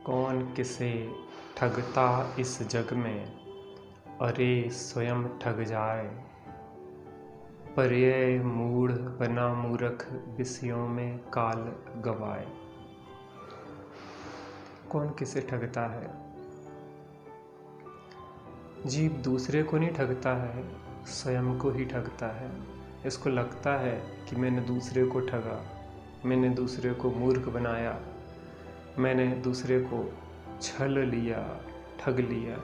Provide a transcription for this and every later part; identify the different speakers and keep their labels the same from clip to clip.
Speaker 1: कौन किसे ठगता इस जग में, अरे स्वयं ठग जाए। पर ये मूढ़ बना मूर्ख विषयों में काल गवाए। कौन किसे ठगता है? जीव दूसरे को नहीं ठगता है, स्वयं को ही ठगता है। इसको लगता है कि मैंने दूसरे को ठगा, मैंने दूसरे को मूर्ख बनाया, मैंने दूसरे को छल लिया, ठग लिया।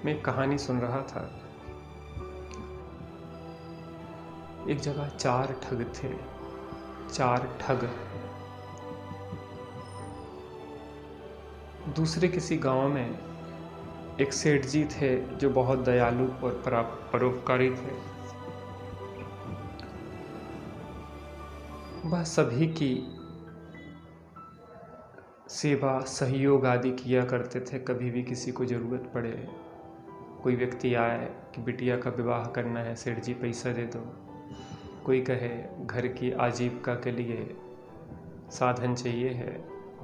Speaker 1: मैं एक कहानी सुन रहा था। एक जगह 4 ठग थे। 4 ठग दूसरे किसी गांव में एक सेठ जी थे जो बहुत दयालु और परोपकारी थे। वह सभी की सेवा सहयोग आदि किया करते थे। कभी भी किसी को ज़रूरत पड़े, कोई व्यक्ति आए कि बिटिया का विवाह करना है, सेठ जी पैसा दे दो। कोई कहे घर की आजीविका के लिए साधन चाहिए है,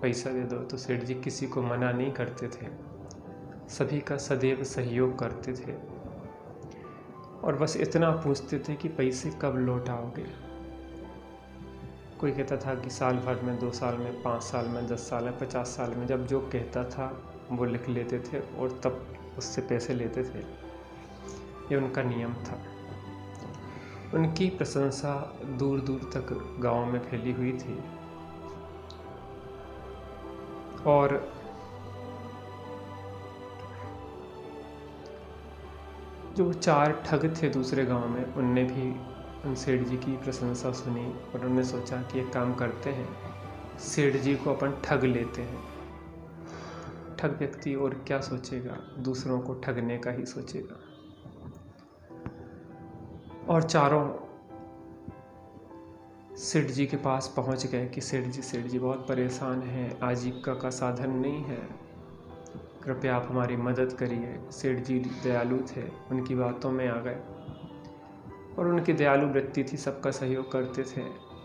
Speaker 1: पैसा दे दो, तो सेठ जी किसी को मना नहीं करते थे। सभी का सदैव सहयोग करते थे और बस इतना पूछते थे कि पैसे कब लौटाओगे। कोई कहता था कि साल भर में, 2 साल में, 5 साल में, 10 साल में, 50 साल में। जब जो कहता था वो लिख लेते थे और तब उससे पैसे लेते थे। ये उनका नियम था। उनकी प्रशंसा दूर दूर तक गांव में फैली हुई थी। और जो 4 ठग थे दूसरे गांव में, उनने भी उन सेठ जी की प्रशंसा सुनी और उन्होंने सोचा कि एक काम करते हैं, सेठ जी को अपन ठग लेते हैं। ठग व्यक्ति और क्या सोचेगा, दूसरों को ठगने का ही सोचेगा। और चारों सेठ जी के पास पहुंच गए कि सेठ जी बहुत परेशान हैं, आजीविका का साधन नहीं है, कृपया आप हमारी मदद करिए। सेठ जी दयालु थे, उनकी बातों में आ गए और उनकी दयालु वृत्ति थी, सबका सहयोग करते थे।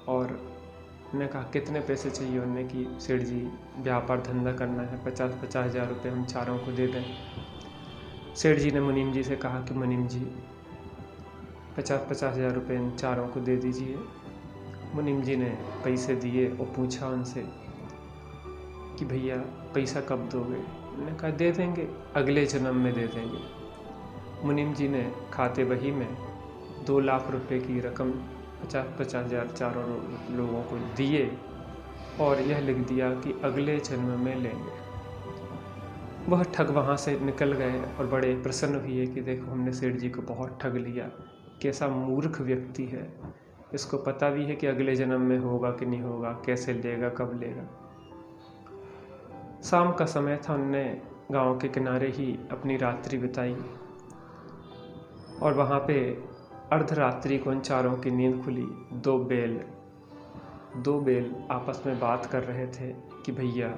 Speaker 1: और उन्होंने कहा कितने पैसे चाहिए। उन्होंने कि सेठ जी व्यापार धंधा करना है, 50-50 हज़ार रुपये हम चारों को दे दें। सेठ जी ने मुनीम जी से कहा कि मुनीम जी 50-50 हज़ार रुपये इन चारों को दे दीजिए। मुनीम जी ने पैसे दिए और पूछा उनसे कि भैया पैसा कब दोगे। उन्होंने कहा दे देंगे, अगले जन्म में दे देंगे। मुनीम जी ने खाते बही में 2 लाख रुपए की रकम 50-50 हज़ार चारों लोगों को दिए और यह लिख दिया कि अगले जन्म में लेंगे। वह ठग वहाँ से निकल गए और बड़े प्रसन्न हुए कि देखो हमने सेठ जी को बहुत ठग लिया। कैसा मूर्ख व्यक्ति है, इसको पता भी है कि अगले जन्म में होगा कि नहीं होगा, कैसे लेगा, कब लेगा। शाम का समय था, उनने गांव के किनारे ही अपनी रात्रि बिताई और वहाँ पे अर्धरात्रि को उन चारों की नींद खुली। 2 बैल आपस में बात कर रहे थे कि भैया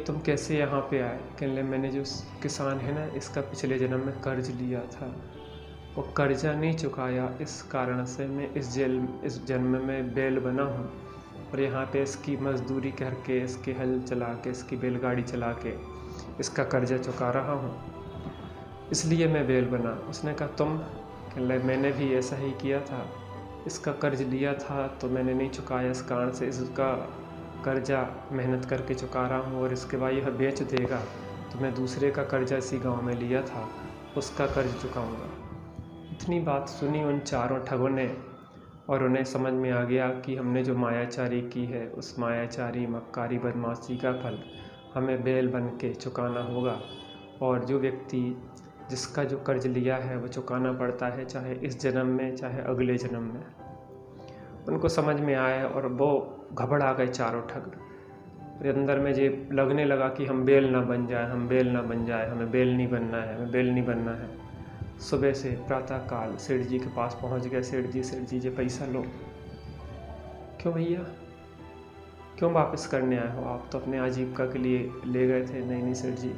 Speaker 1: तुम कैसे यहाँ पे आए। कहने मैंने जो किसान है ना, इसका पिछले जन्म में कर्ज लिया था, वो कर्जा नहीं चुकाया, इस कारण से मैं इस जन्म में बैल बना हूँ और यहाँ पे इसकी मजदूरी करके, इसके हल चला के, इसकी बैलगाड़ी चला के इसका कर्जा चुका रहा हूँ, इसलिए मैं बैल बना। उसने कहा तुम? कहने मैंने भी ऐसा ही किया था, इसका कर्ज लिया था तो मैंने नहीं चुकाया, इस कारण से इसका कर्जा मेहनत करके चुका रहा हूँ और इसके बाद यह बेच देगा तो मैं दूसरे का कर्जा इसी गांव में लिया था, उसका कर्ज चुकाऊंगा। इतनी बात सुनी उन चारों ठगों ने और उन्हें समझ में आ गया कि हमने जो मायाचारी की है, उस मायाचारी मक्कारी बदमाशी का फल हमें बैल बन के चुकाना होगा। और जो व्यक्ति जिसका जो कर्ज लिया है वो चुकाना पड़ता है, चाहे इस जन्म में चाहे अगले जन्म में। उनको समझ में आया और वो घबरा गए चारों ठग। और अंदर में ये लगने लगा कि हम बैल ना बन जाए, हमें बैल नहीं बनना है। सुबह से प्रातःकाल सेठ जी के पास पहुंच गए। सेठ जी ये पैसा लो। क्यों भैया, क्यों वापस करने आए हो? आप तो अपने आजीविका के लिए ले गए थे। नहीं सेठ जी,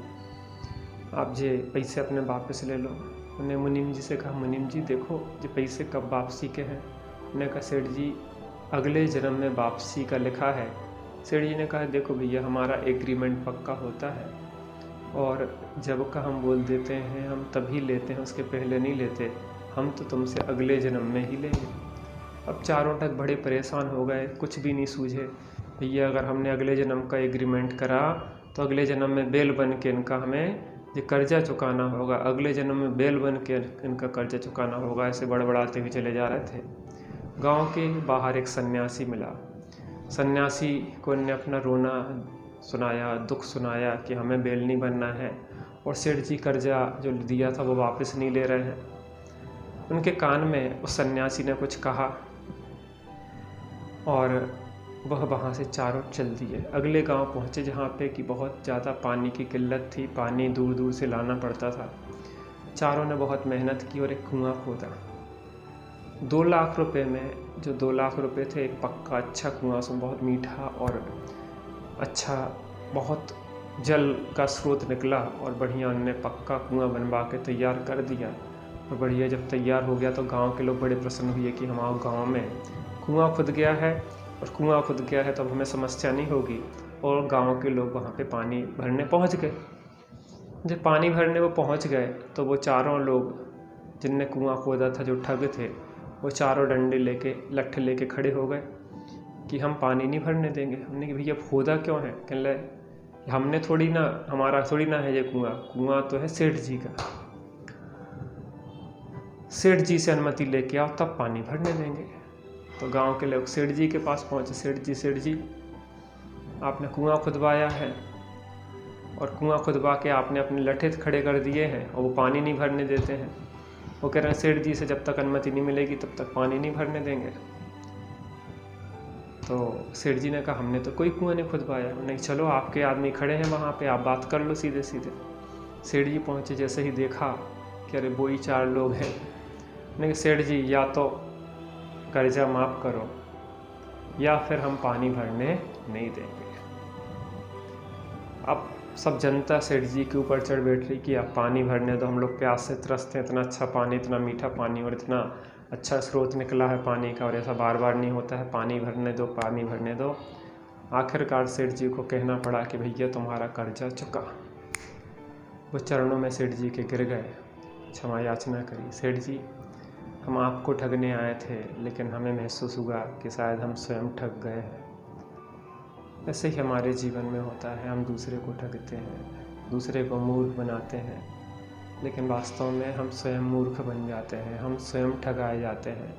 Speaker 1: आप ये पैसे अपने वापस ले लो। उन्हें मुनीम जी से कहा, मुनीम जी देखो ये पैसे कब वापसी के हैं। उन्होंने कहा सेठ जी अगले जन्म में वापसी का लिखा है। सेठ जी ने कहा देखो भैया, हमारा एग्रीमेंट पक्का होता है और जब का हम बोल देते हैं हम तभी लेते हैं, उसके पहले नहीं लेते। हम तो तुमसे अगले जन्म में ही लेंगे। अब चारों तक बड़े परेशान हो गए, कुछ भी नहीं सूझे। भैया अगर हमने अगले जन्म का एग्रीमेंट करा तो अगले जन्म में बेल बन के इनका हमें ये कर्जा चुकाना होगा, अगले जन्म में बेल बन के इनका कर्जा चुकाना होगा। ऐसे बड़बड़ाते हुए चले जा रहे थे। गांव के बाहर एक सन्यासी मिला। सन्यासी को इन्हें अपना रोना सुनाया, दुख सुनाया कि हमें बेल नहीं बनना है और सेठ जी कर्जा जो दिया था वो वापस नहीं ले रहे हैं। उनके कान में उस सन्यासी ने कुछ कहा और वह वहाँ से चारों चल दिए। अगले गांव पहुँचे जहाँ पे कि बहुत ज़्यादा पानी की किल्लत थी, पानी दूर दूर से लाना पड़ता था। चारों ने बहुत मेहनत की और एक कुआं खोदा। 2 लाख रुपए में, जो 2 लाख रुपए थे, एक पक्का अच्छा कुआं, उसमें बहुत मीठा और अच्छा बहुत जल का स्रोत निकला और बढ़िया उन्होंने पक्का कुआं बनवा के तैयार कर दिया। और बढ़िया जब तैयार हो गया तो गांव के लोग बड़े प्रसन्न हुए कि हमारे गांव में कुआं खुद गया है, और कुआं खुद गया है तो अब हमें समस्या नहीं होगी। और गांव के लोग वहाँ पे पानी भरने पहुँच गए। जब पानी भरने वो पहुँच गए तो वो चारों लोग जिनने कुआं खोदा था, जो ठग थे, वो चारों डंडे लेके, लट्ठे लेके खड़े हो गए कि हम पानी नहीं भरने देंगे। हमने कि भैया खोदा क्यों है? कहने लगे हमने थोड़ी ना, हमारा थोड़ी ना है ये कुआं, कुआं तो है सेठ जी का। सेठ जी से अनुमति लेके आओ तब पानी भरने देंगे। तो गांव के लोग सेठ जी के पास पहुंचे। सेठ जी आपने कुआं खुदवाया है और कुआं खुदवा के आपने अपने लट्ठे खड़े कर दिए हैं और वो पानी नहीं भरने देते हैं। वो कह रहे हैं सेठ जी से जब तक अनुमति नहीं मिलेगी तब तक पानी नहीं भरने देंगे। तो सेठ जी ने कहा हमने तो कोई कुआं नहीं खुदवाया। नहीं, चलो आपके आदमी खड़े हैं वहाँ पे, आप बात कर लो सीधे सीधे। सेठ जी पहुँचे, जैसे ही देखा कि अरे वो ही 4 लोग हैं। नहीं सेठ जी, या तो कर्जा माफ़ करो या फिर हम पानी भरने नहीं देंगे। अब सब जनता सेठ जी के ऊपर चढ़ बैठ रही कि आप पानी भरने दो, हम लोग प्यास से त्रस्त हैं, इतना अच्छा पानी, इतना मीठा पानी और इतना अच्छा स्रोत निकला है पानी का और ऐसा बार बार नहीं होता है, पानी भरने दो, पानी भरने दो। आखिरकार सेठ जी को कहना पड़ा कि भैया तुम्हारा कर्जा चुका। वो चरणों में सेठ जी के गिर गए, क्षमा याचना करी। सेठ जी, हम आपको ठगने आए थे लेकिन हमें महसूस हुआ कि शायद हम स्वयं ठग गए हैं। ऐसे ही हमारे जीवन में होता है, हम दूसरे को ठगते हैं, दूसरे को मूर्ख बनाते हैं, लेकिन वास्तव में हम स्वयं मूर्ख बन जाते हैं, हम स्वयं ठगाए जाते हैं।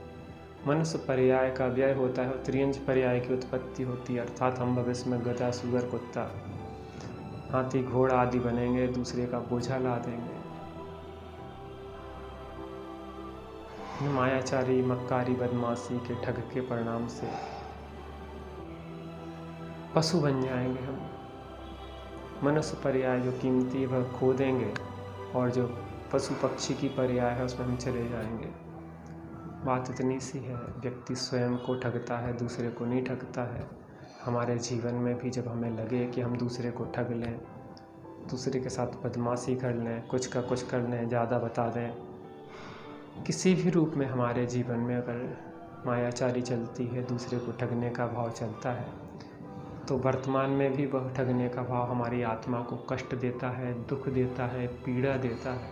Speaker 1: मनुष्य पर्याय का व्यय होता है और त्रियंज पर्याय की उत्पत्ति होती है, अर्थात हम भविष्य में गधा, सुअर, कुत्ता, हाथी, घोड़ा आदि बनेंगे, दूसरे का बोझा ला देंगे। मायाचारी, मक्कारी, बदमाशी के ठग के परिणाम से पशु बन जाएंगे हम। मनुष्य पर्याय जो कीमती है वह खो देंगे और जो पशु पक्षी की पर्याय है उसमें हम चले जाएंगे। बात इतनी सी है, व्यक्ति स्वयं को ठगता है, दूसरे को नहीं ठगता है। हमारे जीवन में भी जब हमें लगे कि हम दूसरे को ठग लें, दूसरे के साथ बदमाशी कर लें, कुछ का कुछ कर लें, ज़्यादा बता दें, किसी भी रूप में हमारे जीवन में अगर मायाचारी चलती है, दूसरे को ठगने का भाव चलता है, तो वर्तमान में भी वह ठगने का भाव हमारी आत्मा को कष्ट देता है, दुख देता है, पीड़ा देता है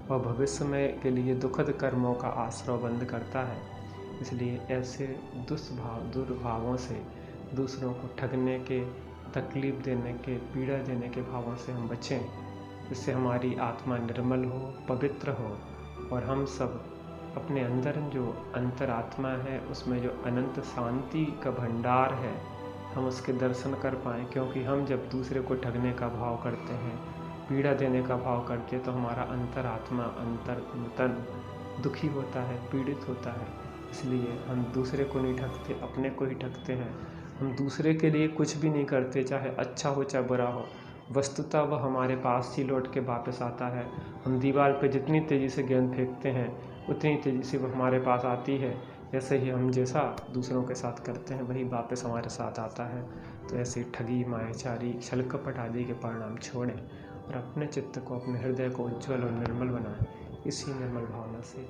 Speaker 1: और भविष्य में के लिए दुखद कर्मों का आश्रय बंद करता है। इसलिए ऐसे दुर्भावों से, दूसरों को ठगने के, तकलीफ़ देने के, पीड़ा देने के भावों से हम बचें, जिससे हमारी आत्मा निर्मल हो, पवित्र हो और हम सब अपने अंदर जो अंतरात्मा है उसमें जो अनंत शांति का भंडार है, हम उसके दर्शन कर पाएँ। क्योंकि हम जब दूसरे को ठगने का भाव करते हैं, पीड़ा देने का भाव करते हैं, तो हमारा अंतरात्मा, तन दुखी होता है, पीड़ित होता है। इसलिए हम दूसरे को नहीं ठगते, अपने को ही ठगते हैं। हम दूसरे के लिए कुछ भी नहीं करते, चाहे अच्छा हो चाहे बुरा हो, वस्तुतः वह हमारे पास ही लौट के वापस आता है। हम दीवार पे जितनी तेज़ी से गेंद फेंकते हैं उतनी तेज़ी से वह हमारे पास आती है। ऐसे ही हम जैसा दूसरों के साथ करते हैं वही वापस हमारे साथ आता है। तो ऐसे ठगी, मायाचारी, छल कपट आदि के परिणाम छोड़ें और अपने चित्त को, अपने हृदय को उज्ज्वल और निर्मल बनाएं। इसी निर्मल भावना से